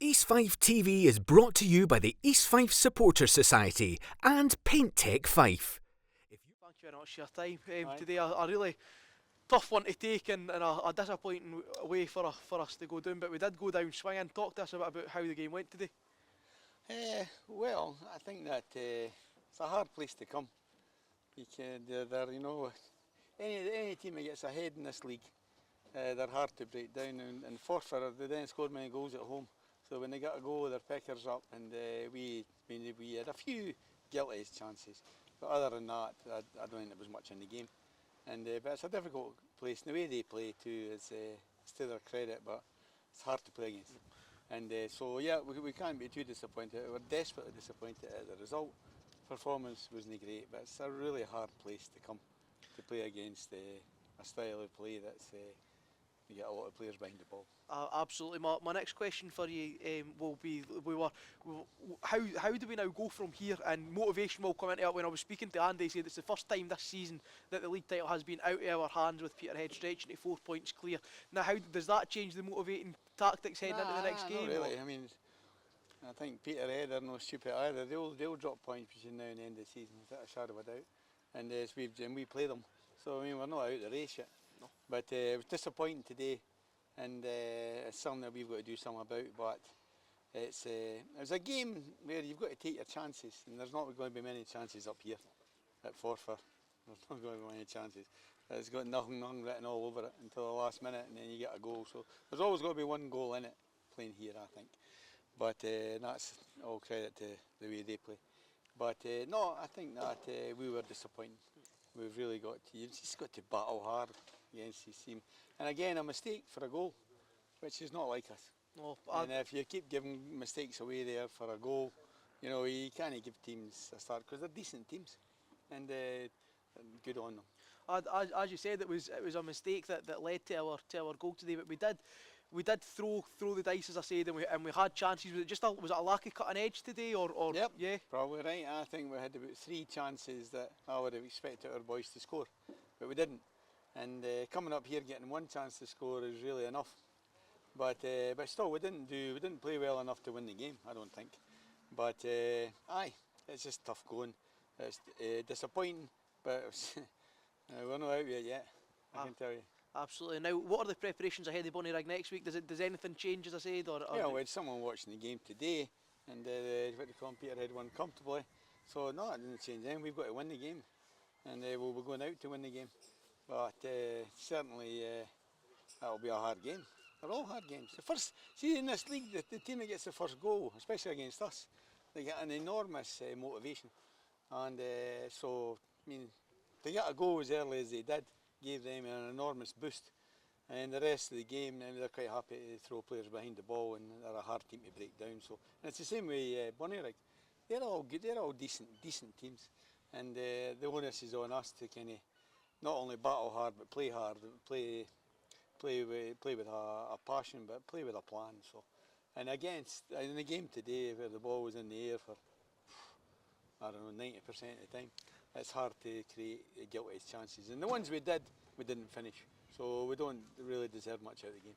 East Fife TV is brought to you by the East Fife Supporters Society and Paint Tech Fife. Thank you very much for your time today. A really tough one to take and a disappointing way for us to go down, but we did go down swinging. Talk to us about how the game went today. Well, I think that it's a hard place to come. Any team that gets ahead in this league, they're hard to break down. And Forfar, they didn't score many goals at home, so when they got a goal, their peckers up, and we had a few guilty chances. But other than that, I don't think there was much in the game. But it's a difficult place. And the way they play too is to their credit, but it's hard to play against. So yeah, we can't be too disappointed. We're desperately disappointed at the result. Performance wasn't great, but it's a really hard place to come to play against a style of play that's you get a lot of players behind the ball. Absolutely. My next question for you will be: how do we now go from here? And motivation will come into it. When I was speaking to Andy, he said it's the first time this season that the league title has been out of our hands, with Peterhead stretching to 4 points clear. Now, how does that change the motivating tactics heading into the next game? Not really. I mean, I think Peterhead are no stupid either. They'll drop points between now and the end of the season, without a shadow of a doubt. And we play them. So I mean, we're not out of the race yet. No. But it was disappointing today, and it's something that we've got to do something about. But it's a game where you've got to take your chances, and there's not going to be many chances up here at Forfar. There's not going to be many chances. It's got nothing written all over it until the last minute, and then you get a goal. So there's always got to be one goal in it playing here, I think. But that's all credit to the way they play. But no, I think that we were disappointed. We've really you've just got to battle hard against this team. And again, a mistake for a goal, which is not like us. No, and if you keep giving mistakes away there for a goal, you know, you can't give teams a start, because they're decent teams, and good on them. As you said, it was a mistake that led to our goal today, but we did throw the dice, as I said, and we had chances. Was it a lack of cutting edge today, or yep, yeah? Probably right. I think we had about 3 chances that I would have expected our boys to score, but we didn't. And coming up here getting 1 chance to score is really enough. But still, we didn't play well enough to win the game, I don't think. But it's just tough going. It's disappointing, but we're not out yet. I can tell you. Absolutely. Now, what are the preparations ahead of Bonnie Rig next week? Does anything change, as I said? Yeah, we had someone watching the game today, and what they call Peterhead won comfortably. So no, it didn't change anything. We've got to win the game, and we'll be going out to win the game. But certainly that'll be a hard game. They're all hard games. See, in this league, the team that gets the first goal, especially against us, they get an enormous motivation. And so, I mean, to get a goal as early as they did gave them an enormous boost. And the rest of the game, they're quite happy to throw players behind the ball, and they're a hard team to break down. So, and it's the same way Bonnierig. They're all good. They're all decent teams. And the onus is on us to kind of not only battle hard, but play hard, play with a passion, but play with a plan. So, and in the game today, where the ball was in the air for, I don't know, 90% of the time, it's hard to create guilty chances. And the ones we did, we didn't finish. So we don't really deserve much out of the game.